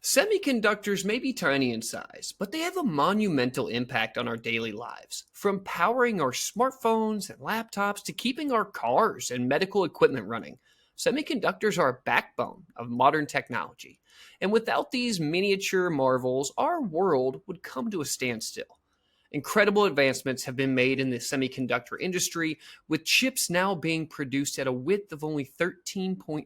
Semiconductors may be tiny in size, but they have a monumental impact on our daily lives. From powering our smartphones and laptops to keeping our cars and medical equipment running, semiconductors are a backbone of modern technology. And without these miniature marvels, our world would come to a standstill. Incredible advancements have been made in the semiconductor industry, with chips now being produced at a width of only 13.5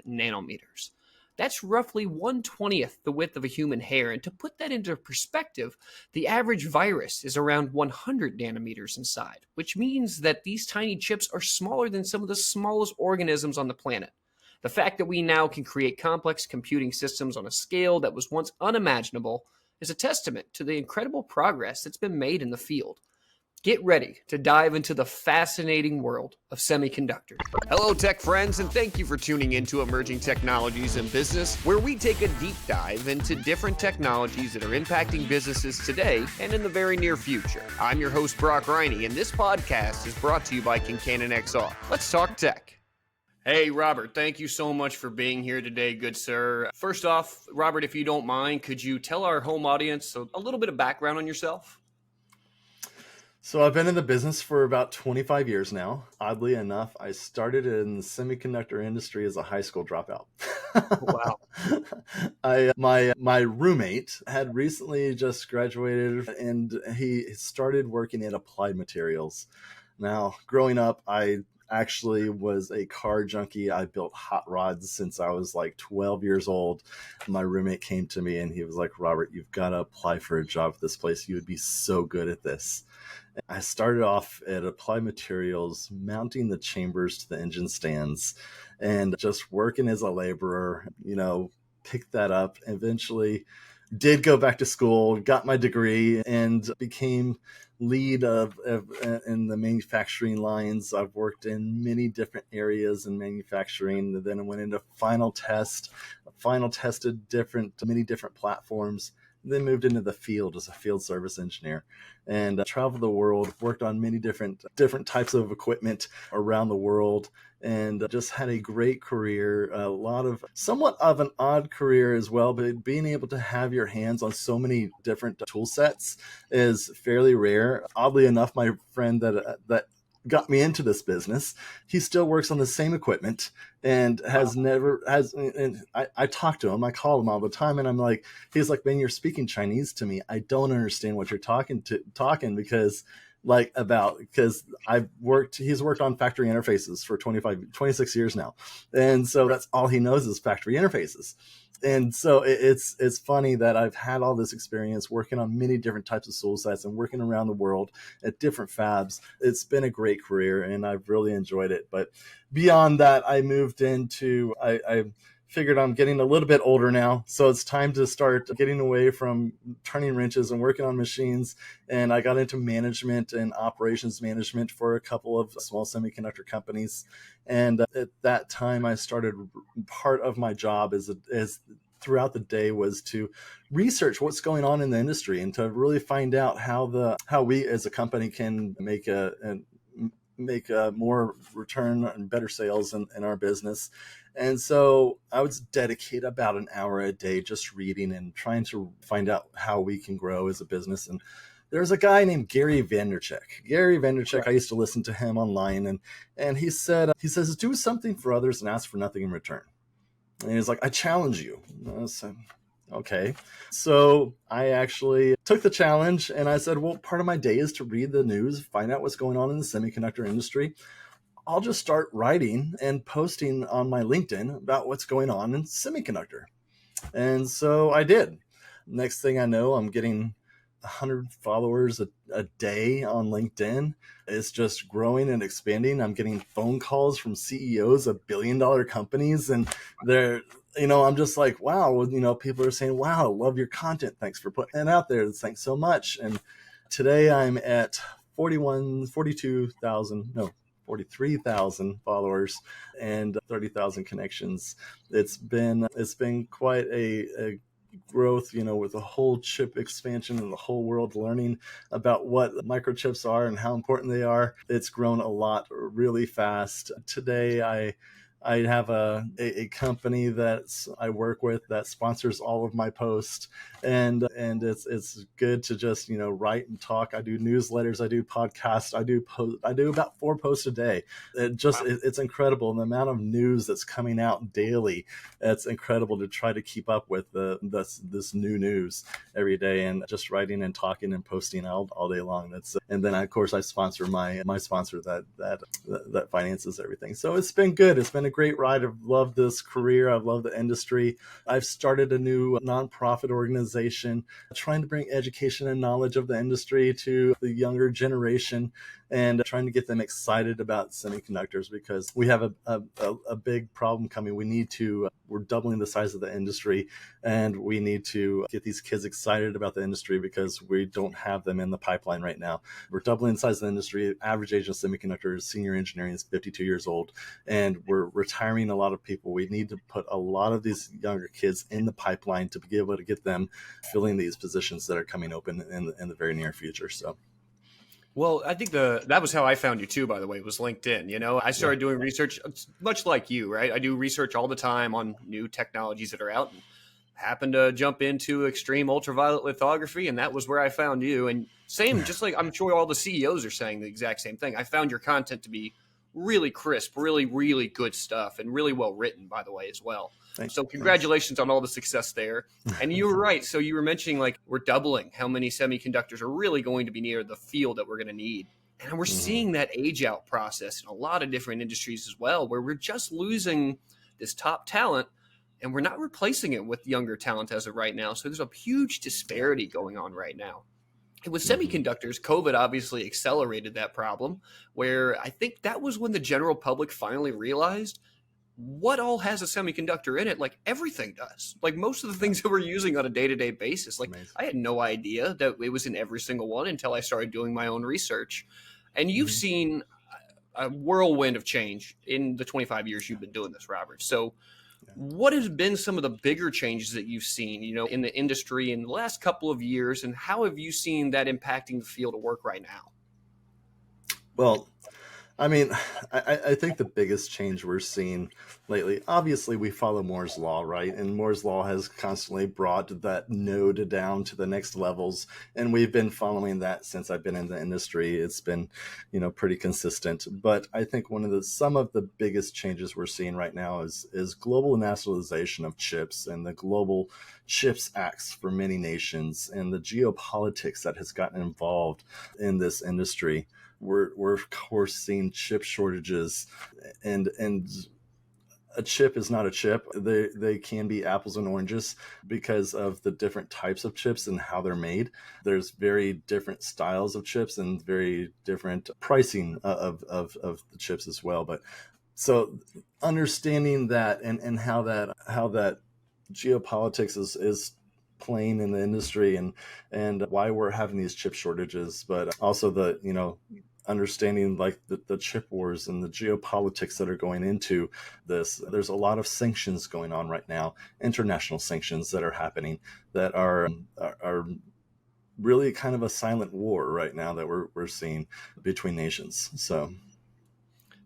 nanometers. That's roughly 1/20th the width of a human hair, and to put that into perspective, the average virus is around 100 nanometers in size, which means that these tiny chips are smaller than some of the smallest organisms on the planet. The fact that we now can create complex computing systems on a scale that was once unimaginable is a testament to the incredible progress that's been made in the field. Get ready to dive into the fascinating world of semiconductors. Hello, tech friends, and thank you for tuning in to Emerging Technologies in Business, where we take a deep dive into different technologies that are impacting businesses today and in the very near future. I'm your host, Brock Riney, and this podcast is brought to you by Kincannon XR. Let's talk tech. Hey, Robert, thank you so much for being here today, good sir. First off, Robert, if you don't mind, could you tell our home audience a little bit of background on yourself? So I've been in the business for about 25 years now. Oddly enough, I started in the semiconductor industry as a high school dropout. Wow. My roommate had recently just graduated and he started working in applied materials. Now, growing up, I actually was a car junkie. I built hot rods since I was like 12 years old. My roommate came to me and he was like, "Robert, you've got to apply for a job at this place. You would be so good at this." I started off at Applied Materials, mounting the chambers to the engine stands and just working as a laborer, picked that up. Eventually did go back to school, got my degree, and became lead in the manufacturing lines. I've worked in many different areas in manufacturing. Then I went into final tested many different platforms. Then moved into the field as a field service engineer and traveled the world, worked on many different types of equipment around the world, and just had a great career, somewhat of an odd career as well, but being able to have your hands on so many different tool sets is fairly rare. Oddly enough, my friend that got me into this business, he still works on the same equipment and I talk to him, I call him all the time, and he's like, "Man, you're speaking Chinese to me. I don't understand what you're talking because he's worked on factory interfaces for 26 years now. And so that's all he knows is factory interfaces. And so it's funny that I've had all this experience working on many different types of tool sets and working around the world at different fabs. It's been a great career and I've really enjoyed it. But beyond that, I moved into, I figured I'm getting a little bit older now, so it's time to start getting away from turning wrenches and working on machines. And I got into management and operations management for a couple of small semiconductor companies. And at that time, I started, part of my job as throughout the day was to research what's going on in the industry and to really find out how we as a company can make a more return and better sales in our business. And so I would dedicate about an hour a day just reading and trying to find out how we can grow as a business. And there's a guy named Gary Vaynerchuk. I used to listen to him online, and he says, "Do something for others and ask for nothing in return." And he's like, "I challenge you." And I said, "Okay." So I actually took the challenge and I said, well, part of my day is to read the news, find out what's going on in the semiconductor industry. I'll just start writing and posting on my LinkedIn about what's going on in semiconductor. And so I did. Next thing I know, I'm getting 100 followers a day on LinkedIn. It's just growing and expanding. I'm getting phone calls from CEOs of billion-dollar companies, and I'm just like, wow, people are saying, "Wow, I love your content. Thanks for putting it out there. Thanks so much." And today I'm at 43,000 followers and 30,000 connections. It's been quite a growth, with the whole chip expansion and the whole world learning about what microchips are and how important they are. It's grown a lot really fast. Today, I have a company that I work with that sponsors all of my posts, and it's good to just write and talk. I do newsletters, I do podcasts, I do about 4 posts a day. It's incredible, and the amount of news that's coming out daily. It's incredible to try to keep up with this new news every day, and just writing and talking and posting all day long. And then of course I sponsor my sponsor that finances everything. So it's been good. It's been a great ride. I've loved this career. I've loved the industry. I've started a new nonprofit organization trying to bring education and knowledge of the industry to the younger generation, and trying to get them excited about semiconductors, because we have a big problem coming. We're doubling the size of the industry, and we need to get these kids excited about the industry because we don't have them in the pipeline right now. We're doubling the size of the industry. Average age of semiconductors, senior engineering, is 52 years old, and we're retiring a lot of people. We need to put a lot of these younger kids in the pipeline to be able to get them filling these positions that are coming open in the very near future. So. Well, I think that was how I found you too, by the way, was LinkedIn. I Yeah. started doing research much like you, right? I do research all the time on new technologies that are out, and happened to jump into extreme ultraviolet lithography, and that was where I found you. And same, just like I'm sure all the CEOs are saying the exact same thing. I found your content to be really crisp, really, really good stuff, and really well written, by the way, as well. So congratulations on all the success there. And you were right. So you were mentioning like we're doubling how many semiconductors are really going to be near the field that we're going to need. And we're seeing that age out process in a lot of different industries as well, where we're just losing this top talent and we're not replacing it with younger talent as of right now. So there's a huge disparity going on right now. And with semiconductors, COVID obviously accelerated that problem, where I think that was when the general public finally realized what all has a semiconductor in it. Like everything does. Like most of the things that we're using on a day-to-day basis. Like Amazing. I had no idea that it was in every single one until I started doing my own research. And you've seen a whirlwind of change in the 25 years you've been doing this, Robert. So what has been some of the bigger changes that you've seen, in the industry in the last couple of years, and how have you seen that impacting the field of work right now? Well, I mean, I think the biggest change we're seeing lately, obviously we follow Moore's Law, right? And Moore's Law has constantly brought that node down to the next levels. And we've been following that since I've been in the industry. It's been, pretty consistent. But I think some of the biggest changes we're seeing right now is global nationalization of chips, and the global chips acts for many nations, and the geopolitics that has gotten involved in this industry. We're of course seeing chip shortages, and a chip is not a chip. They can be apples and oranges because of the different types of chips and how they're made. There's very different styles of chips and very different pricing of the chips as well. But so understanding that, and how that geopolitics is playing in the industry, and why we're having these chip shortages, but also the understanding like the chip wars and the geopolitics that are going into this. There's a lot of sanctions going on right now, international sanctions that are happening, that are really kind of a silent war right now that we're seeing between nations. So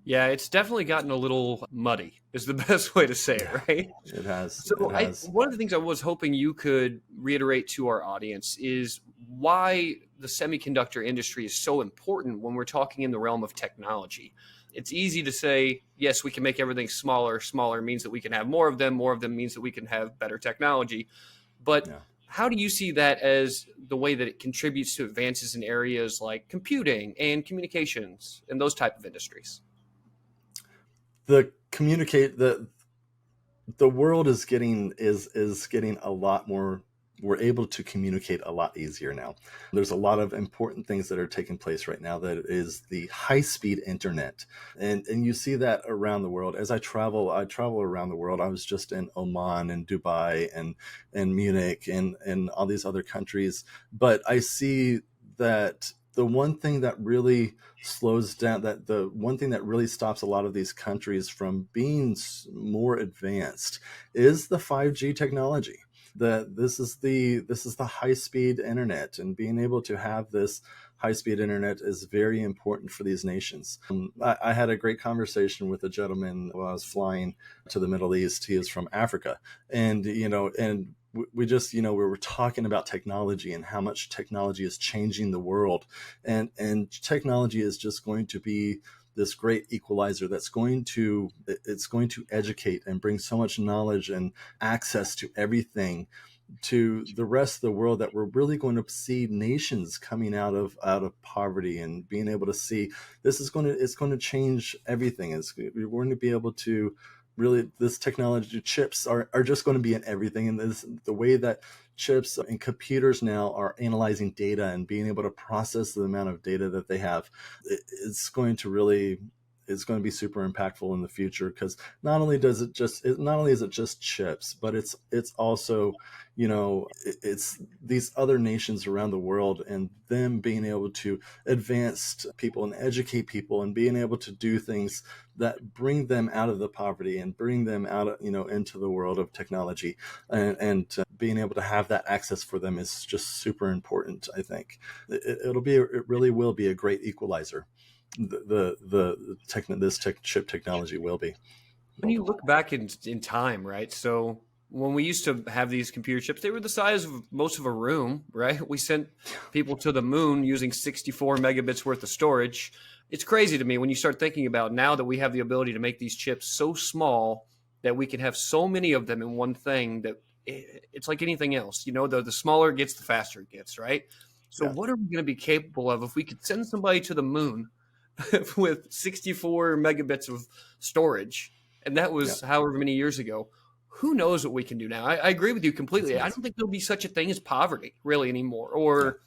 Yeah, it's definitely gotten a little muddy, is the best way to say it, right? it has. So It has. one of the things I was hoping you could reiterate to our audience is why the semiconductor industry is so important when we're talking in the realm of technology. It's easy to say, yes, we can make everything smaller. Smaller means that we can have more of them. More of them means that we can have better technology. But Yeah. how do you see that as the way that it contributes to advances in areas like computing and communications and those type of industries? The world is getting a lot more. We're able to communicate a lot easier now. There's a lot of important things that are taking place right now. That is the high-speed internet, and you see that around the world. As I travel around the world. I was just in Oman and Dubai and Munich and all these other countries, but I see that the one thing that really slows down, that the one thing that really stops a lot of these countries from being more advanced, is the 5G technology. that this is the high speed internet, and being able to have this high speed internet is very important for these nations. I had a great conversation with a gentleman while I was flying to the Middle East. He is from Africa, and we just we were talking about technology and how much technology is changing the world, and technology is just going to be this great equalizer that's going to educate and bring so much knowledge and access to everything to the rest of the world, that we're really going to see nations coming out of poverty and being able to see it's going to change everything. We're going to be able to really, this technology, chips are just going to be in everything. And the way that chips and computers now are analyzing data and being able to process the amount of data that they have, it's going to be super impactful in the future, because not only is it just chips, but it's also, it's these other nations around the world, and them being able to advance people and educate people and being able to do things that bring them out of the poverty and bring them out, into the world of technology, and being able to have that access for them is just super important. I think it really will be a great equalizer. This chip technology will be. When you look back in time, right? So when we used to have these computer chips, they were the size of most of a room, right? We sent people to the moon using 64 megabits worth of storage. It's crazy to me when you start thinking about now that we have the ability to make these chips so small that we can have so many of them in one thing, that it's like anything else. The smaller it gets, the faster it gets, right? So Yeah. what are we going to be capable of if we could send somebody to the moon with 64 megabits of storage? And that Yeah. was however many years ago. Who knows what we can do now? I agree with you completely. I don't think there'll be such a thing as poverty really anymore, or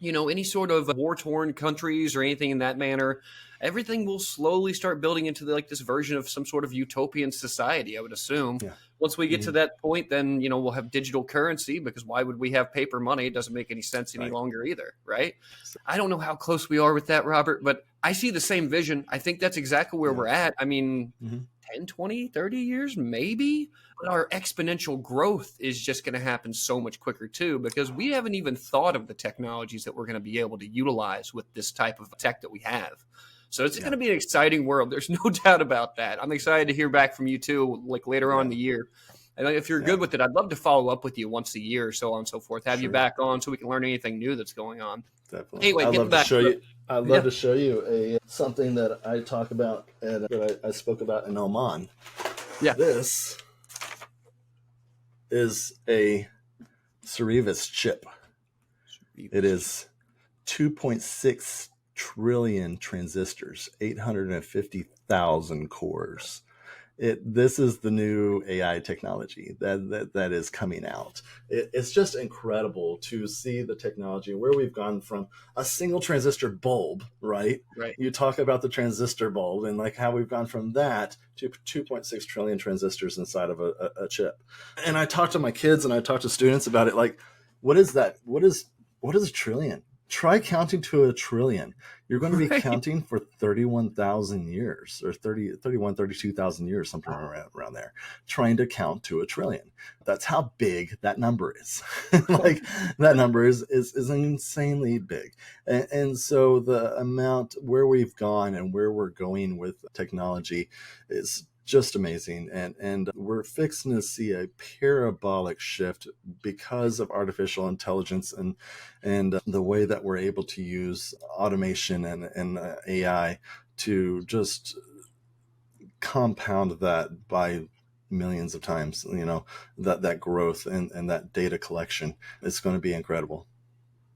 any sort of war-torn countries or anything in that manner. Everything will slowly start building into this version of some sort of utopian society, I would assume. Yeah. Once we get to Mhm. that point, then, we'll have digital currency, because why would we have paper money? It doesn't make any sense any Right. longer either, right? So, I don't know how close we are with that, Robert, but I see the same vision. I think that's exactly where yeah. we're at. I mean, Hmm. 10, 20, 30 years, maybe. But our exponential growth is just going to happen so much quicker too, because we haven't even thought of the technologies that we're going to be able to utilize with this type of tech that we have. So it's going Yeah. to be an exciting world. There's no doubt about that. I'm excited to hear back from you too, later on Yeah. in the year. And if you're Yeah. good with it, I'd love to follow up with you once a year, so on and so forth. Have you Sure. back on so we can learn anything new that's going on. Definitely. Anyway, I'd getting love to back show to you. I'd love yeah. to show you something that I talk about and that I spoke about in Oman. Yeah. This is a Cerebus chip. It is 2.6 trillion transistors, 850,000 cores. This is the new AI technology that is coming out. It's just incredible to see the technology, where we've gone from a single transistor bulb, right? Right. You talk about the transistor bulb and how we've gone from that to 2.6 trillion transistors inside of a chip. And I talk to my kids and I talk to students about it. What is that? What is a trillion? Try counting to a trillion. You're going to be Right. counting for 31,000 years, or 32,000 years, something around there, trying to count to a trillion. That's how big that number is. That number is insanely big. And so the amount where we've gone and where we're going with technology is just amazing, and we're fixing to see a parabolic shift because of artificial intelligence and the way that we're able to use automation and AI to just compound that by millions of times. That growth and that data collection is going to be incredible.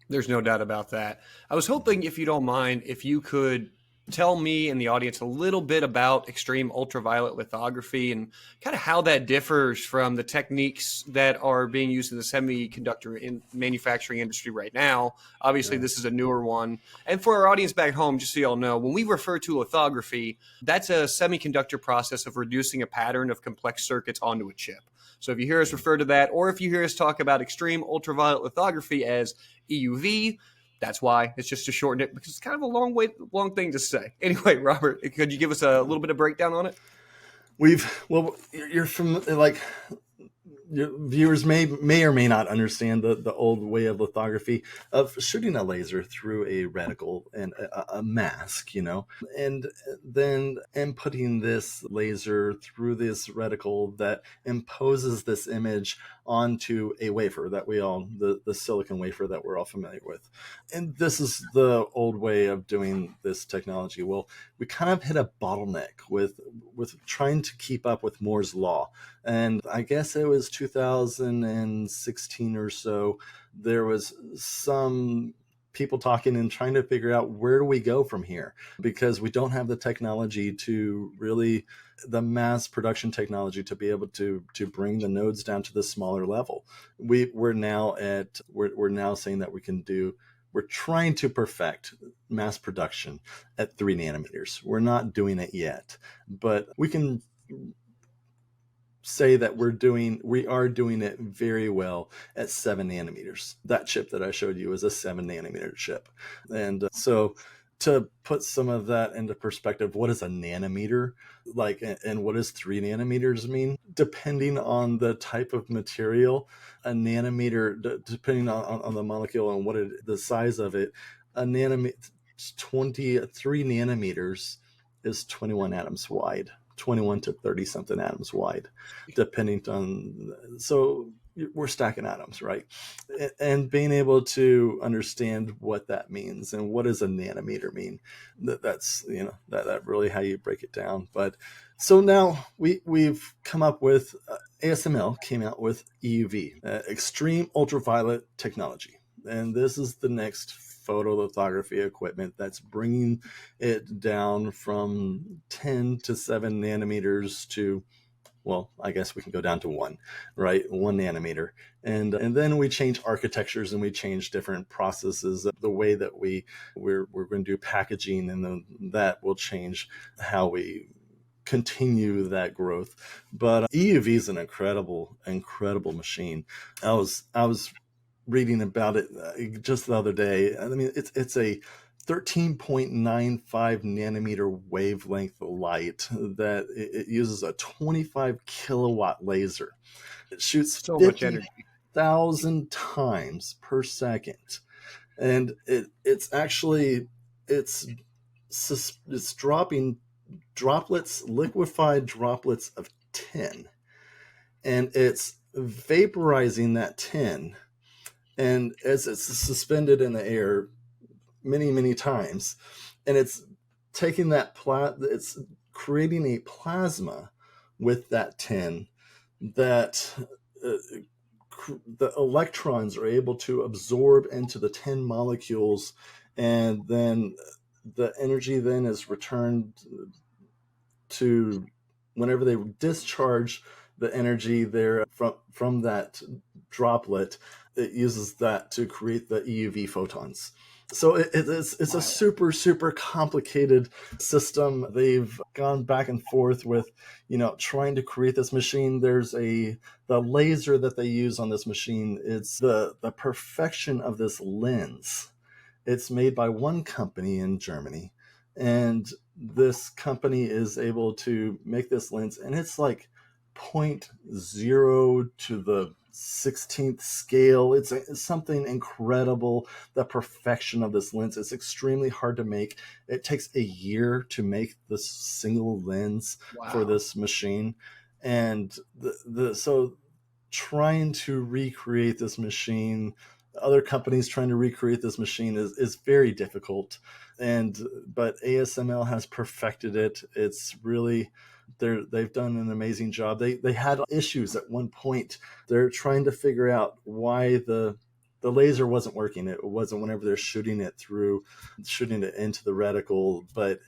There's no doubt about that. I was hoping, if you don't mind, if you could tell me and the audience a little bit about extreme ultraviolet lithography and kind of how that differs from the techniques that are being used in the semiconductor manufacturing industry right now. Obviously, Yeah. this is a newer one. And for our audience back home, just so y'all know, when we refer to lithography, that's a semiconductor process of reducing a pattern of complex circuits onto a chip. So if you hear us refer to that, or if you hear us talk about extreme ultraviolet lithography as EUV, that's why. It's just to shorten it, because it's kind of a long thing to say. Anyway, Robert, could you give us a little bit of breakdown on it? You're from viewers may or may not understand the old way of lithography of shooting a laser through a reticle and a mask, and then inputting this laser through this reticle that imposes this image onto a wafer that the silicon wafer that we're all familiar with. And this is the old way of doing this technology. Well, we kind of hit a bottleneck with trying to keep up with Moore's law. And I guess it was 2016 or so, there was some people talking and trying to figure out, where do we go from here? Because we don't have the technology to really, the mass production technology to be able to bring the nodes down to the smaller level. We're now saying that we're trying to perfect mass production at 3 nanometers. We're not doing it yet, but we can say that we are doing it very well at 7 nanometers. That chip that I showed you is a 7 nanometer chip. And so to put some of that into perspective, what is a nanometer like, and what does 3 nanometers mean? Depending on the type of material, a nanometer, depending on the molecule and the size of it, a nanometer, 3 nanometers is 21 atoms wide. 21 to 30 something atoms wide, depending on, so we're stacking atoms, right? And being able to understand what that means and what does a nanometer mean, that's that really how you break it down. But so now we've come up with ASML came out with EUV, extreme ultraviolet technology, and this is the next photolithography equipment that's bringing it down from 10 to 7 nanometers to, well, I guess we can go down to 1, right? 1 nanometer. And then we change architectures and we change different processes, the way that we're going to do packaging, and then that will change how we continue that growth. But EUV is an incredible machine. I was reading about it just the other day. I mean, it's a 13.95 nanometer wavelength light that it uses a 25 kilowatt laser. It shoots So much energy. 50,000 times per second, and it's dropping liquefied droplets of tin, and it's vaporizing that tin, and as it's suspended in the air many times, and it's taking it's creating a plasma with that tin that the electrons are able to absorb into the tin molecules, and then the energy then is returned to, whenever they discharge the energy there from that droplet, it uses that to create the EUV photons. So it's a super complicated system. They've gone back and forth with, trying to create this machine. There's the laser that they use on this machine. It's the perfection of this lens. It's made by one company in Germany, and this company is able to make this lens, and it's like 0.0 to the 16th scale. It's something incredible. The perfection of this lens is extremely hard to make. It takes a year to make this single lens for this machine, and so trying to recreate this machine, other companies trying to recreate this machine is very difficult. But ASML has perfected it. It's really, they've done an amazing job. They had issues at one point. They're trying to figure out why the laser wasn't working. It wasn't whenever they're shooting it into the reticle. But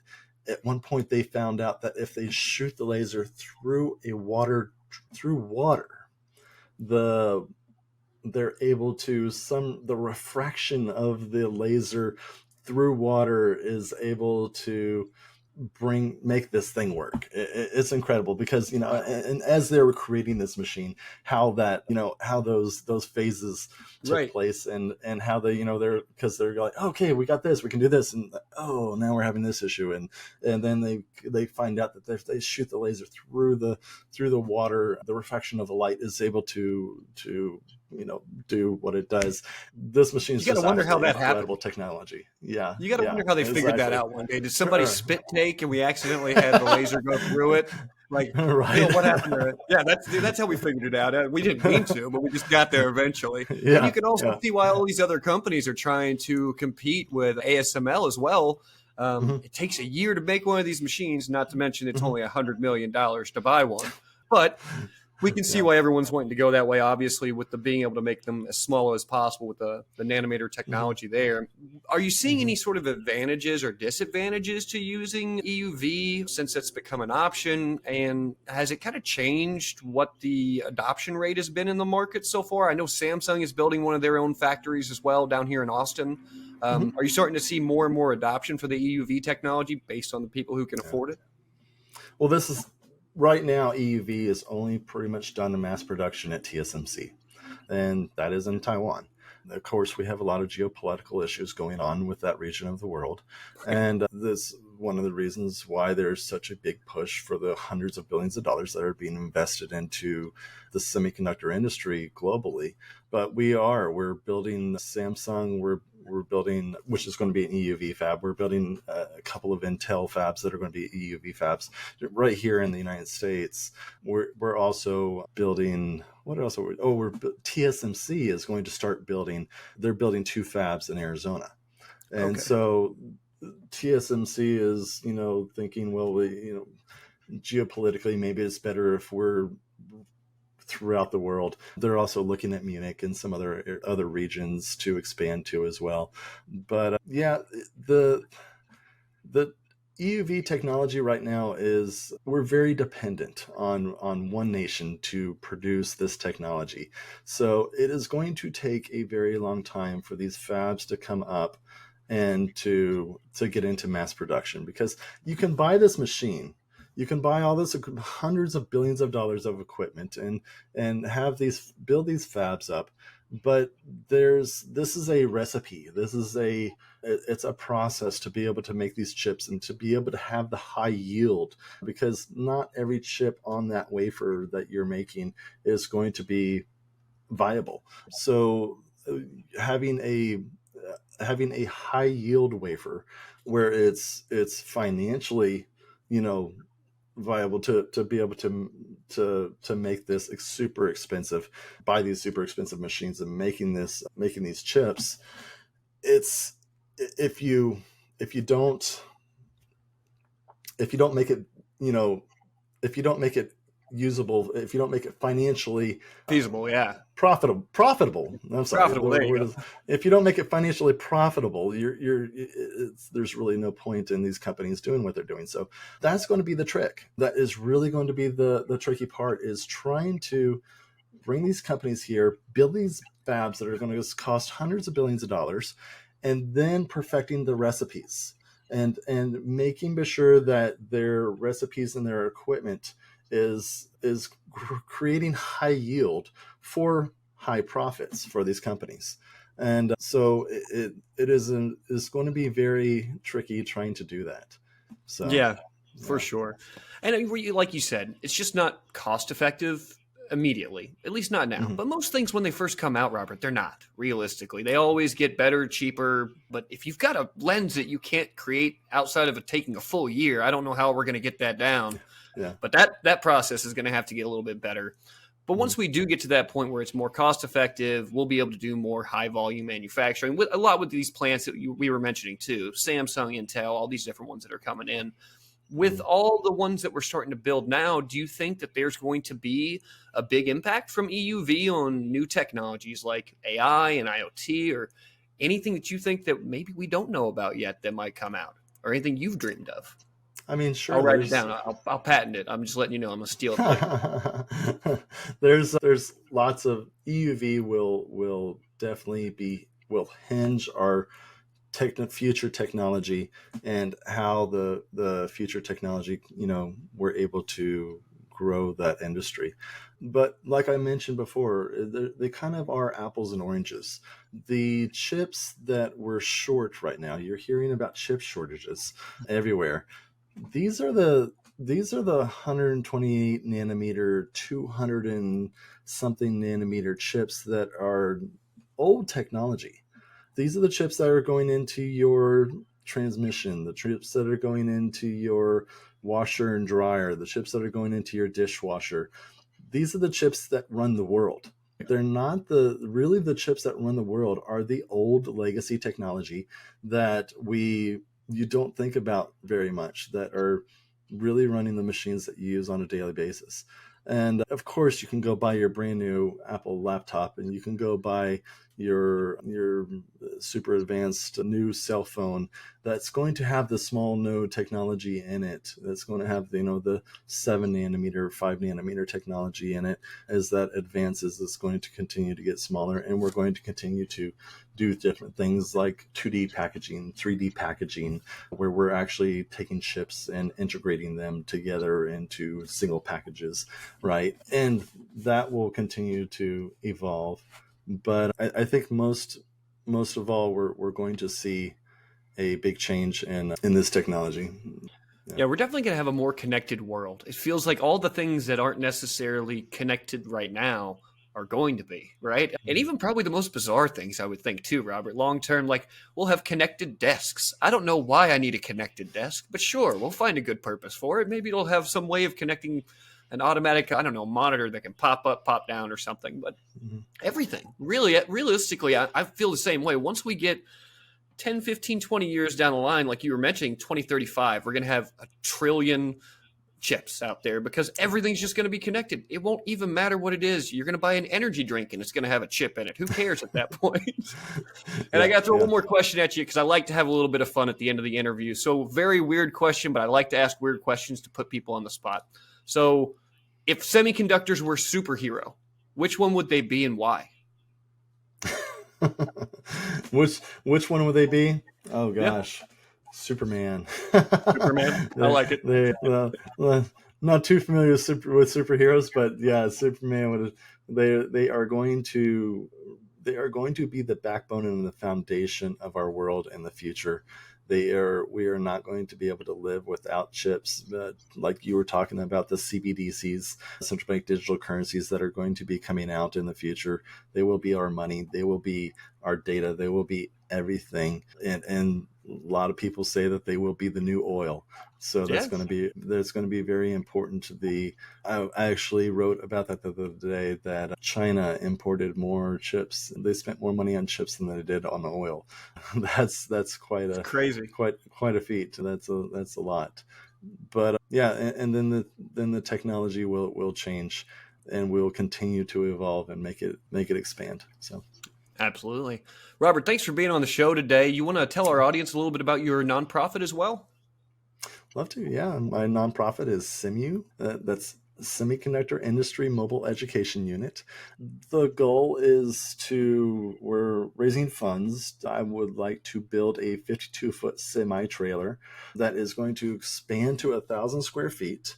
at one point they found out that if they shoot the laser through water, they're able to, the refraction of the laser through water is able to make this thing work. It's incredible because, and as they were creating this machine, how that, how those phases took Right. place, and how they, because they're like, okay, we got this, we can do this, and oh, now we're having this issue, and then they find out that if they shoot the laser through the water, the refraction of the light is able to do what it does. This machine You is got to just wonder how absolutely that incredible happened. technology. Yeah, You got to yeah, wonder how they figured that exactly. out one day. Did somebody spit take and we accidentally had the laser go through it? Like, Right. Bill, what happened there? Yeah, that's how we figured it out. We didn't mean to, but we just got there eventually. And you Yeah, can also yeah. see why all these other companies are trying to compete with ASML as well. Hmm. It takes a year to make one of these machines, not to mention it's Hmm. only $100 million to buy one. But we can see Yeah. why everyone's wanting to go that way, obviously, with the being able to make them as small as possible with the nanometer Hmm. technology there. Are you seeing Hmm. any sort of advantages or disadvantages to using EUV since it's become an option? And has it kind of changed what the adoption rate has been in the market so far? I know Samsung is building one of their own factories as well down here in Austin. Hmm. Are you starting to see more and more adoption for the EUV technology based on the people who can Yeah. afford it? Well, this is right now. EUV is only pretty much done in mass production at TSMC, and that is in Taiwan. Of course, we have a lot of geopolitical issues going on with that region of the world, and this one of the reasons why there's such a big push for the hundreds of billions of dollars that are being invested into the semiconductor industry globally. But we're building Samsung, we're building, which is going to be an EUV fab. We're building a couple of Intel fabs that are going to be EUV fabs right here in the United States. We're also building, what else are we? Oh, TSMC is going to start building. They're building two fabs in Arizona, and Okay. so TSMC is, thinking, well, geopolitically, maybe it's better if we're throughout the world. They're also looking at Munich and some other regions to expand to as well. But yeah, the EUV technology right now is, we're very dependent on one nation to produce this technology. So it is going to take a very long time for these fabs to come up and to get into mass production, because you can buy this machine, you can buy all this hundreds of billions of dollars of equipment, and have these, build these fabs up, but this is a recipe, it's a process to be able to make these chips and to be able to have the high yield, because not every chip on that wafer that you're making is going to be viable. So having a high yield wafer where it's financially, viable to be able to make this super expensive, buy these super expensive machines and making these chips. It's, if you if you don't if you don't make it, you know if you don't make it usable, if you don't make it financially Feasible, yeah. profitable, I'm sorry, Profitable. There the you word go. is, if you don't make it financially profitable, there's really no point in these companies doing what they're doing. So that's going to be the trick. That is really going to be the tricky part, is trying to bring these companies here, build these fabs that are going to cost hundreds of billions of dollars, and then perfecting the recipes, and making sure that their recipes and their equipment is creating high yield for high profits for these companies. And so is going to be very tricky trying to do that. So Yeah, for yeah. sure. And like you said, it's just not cost effective immediately, at least not now. Mhm. But most things, when they first come out, Robert, they're not realistically. They always get better, cheaper. But if you've got a lens that you can't create outside of it taking a full year, I don't know how we're going to get that down. Yeah. But that process is going to have to get a little bit better. But Mhm. once we do get to that point where it's more cost effective, we'll be able to do more high volume manufacturing with a lot with these plants that we were mentioning too, Samsung, Intel, all these different ones that are coming in. With Mhm. all the ones that we're starting to build now, do you think that there's going to be a big impact from EUV on new technologies like AI and IoT, or anything that you think that maybe we don't know about yet that might come out, or anything you've dreamed of? I mean, I'll sure, write it there's down. I'll patent it. I'm just letting you know I'm gonna steal it from you. there's lots of EUV will definitely be, will hinge our future technology and how the future technology, we're able to grow that industry. But like I mentioned before, they kind of are apples and oranges. The chips that we're short right now, you're hearing about chip shortages everywhere. These are the 128 nanometer, 200 and something nanometer chips that are old technology. These are the chips that are going into your transmission, the chips that are going into your washer and dryer, the chips that are going into your dishwasher. These are the chips that run the world. They're not the chips that run the world are the old legacy technology that you don't think about very much, that are really running the machines that you use on a daily basis. And of course, you can go buy your brand new Apple laptop, and you can go buy your super advanced new cell phone that's going to have the small node technology in it. That's going to have the 7 nanometer, 5 nanometer technology in it. As that advances, it's going to continue to get smaller, and we're going to continue to do different things like 2D packaging, 3D packaging, where we're actually taking chips and integrating them together into single packages, right? And that will continue to evolve. But I think most of all, we're going to see a big change in this technology. Yeah, we're definitely going to have a more connected world. It feels like all the things that aren't necessarily connected right now are going to be, right? And even probably the most bizarre things, I would think too, Robert, long term, like we'll have connected desks. I don't know why I need a connected desk, but sure, we'll find a good purpose for it. Maybe it'll have some way of connecting an automatic, I don't know, monitor that can pop up, pop down or something, but everything. Really, realistically, I feel the same way. Once we get 10, 15, 20 years down the line, like you were mentioning, 2035, we're going to have a trillion chips out there because everything's just going to be connected. It won't even matter what it is. You're going to buy an energy drink and it's going to have a chip in it. Who cares at that point? And I got to throw one more question at you because I like to have a little bit of fun at the end of the interview. So very weird question, but I like to ask weird questions to put people on the spot. So if semiconductors were superhero, which one would they be and why? which one would they be? Oh Yeah. gosh, Superman. Superman. I like it. Not too familiar with superheroes, but yeah, Superman would. They are going to be the backbone and the foundation of our world in the future. We are not going to be able to live without chips. Like you were talking about the CBDCs, central bank digital currencies that are going to be coming out in the future. They will be our money. They will be our data. They will be everything. And a lot of people say that they will be the new oil. So that's going to be very important. I actually wrote about that the other day, that China imported more chips. They spent more money on chips than they did on oil. That's Crazy. quite a feat. That's a lot. But yeah, and then the technology will change, and will continue to evolve and make it expand. So. Absolutely. Robert, thanks for being on the show today. You want to tell our audience a little bit about your nonprofit as well? Love to. Yeah. My nonprofit is SIMU. That's Semiconductor Industry Mobile Education Unit. The goal is we're raising funds. I would like to build a 52-foot semi-trailer that is going to expand to 1,000 square feet.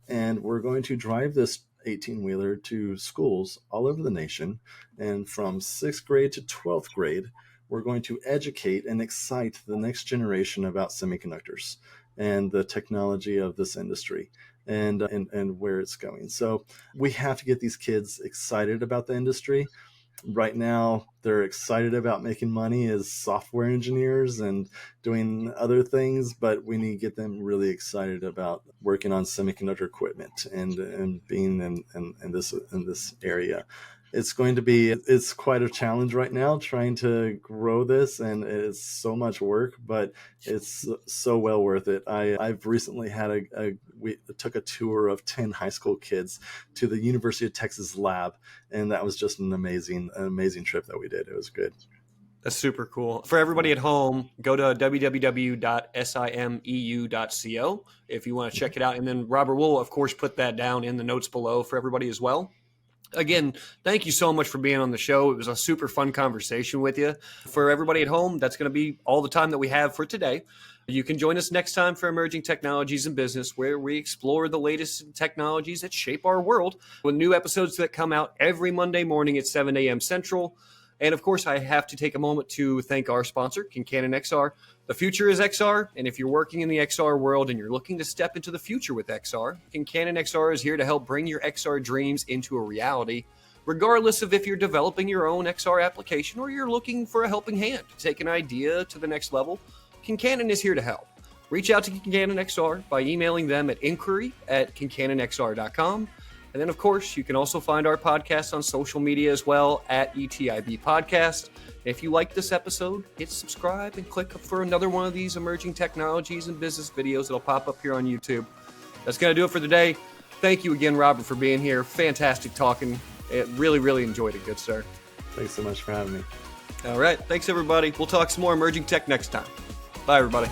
And we're going to drive this 18-wheeler to schools all over the nation. And from 6th grade to 12th grade, we're going to educate and excite the next generation about semiconductors and the technology of this industry and where it's going. So we have to get these kids excited about the industry. Right now, they're excited about making money as software engineers and doing other things, but we need to get them really excited about working on semiconductor equipment and being in this area. It's quite a challenge right now trying to grow this, and it's so much work, but it's so well worth it. I've recently we took a tour of 10 high school kids to the University of Texas lab, and that was just an amazing trip that we did. It was good. That's super cool. For everybody at home, go to www.simeu.co if you want to check it out. And then Robert will, of course, put that down in the notes below for everybody as well. Again, thank you so much for being on the show. It was a super fun conversation with you. For everybody at home, that's going to be all the time that we have for today. You can join us next time for Emerging Technologies in Business, where we explore the latest technologies that shape our world with new episodes that come out every Monday morning at 7 a.m. Central. And of course, I have to take a moment to thank our sponsor, Kincannon XR. The future is XR, and if you're working in the XR world and you're looking to step into the future with XR, Kincannon XR is here to help bring your XR dreams into a reality, regardless of if you're developing your own XR application or you're looking for a helping hand to take an idea to the next level. Kincannon is here to help. Reach out to Kincannon XR by emailing them at inquiry@kincannonxr.com. And then, of course, you can also find our podcast on social media as well at ETIB Podcast. If you like this episode, hit subscribe and click for another one of these emerging technologies and business videos that'll pop up here on YouTube. That's going to do it for today. Thank you again, Robert, for being here. Fantastic talking. Really, really enjoyed it, good sir. Thanks so much for having me. All right. Thanks, everybody. We'll talk some more emerging tech next time. Bye, everybody.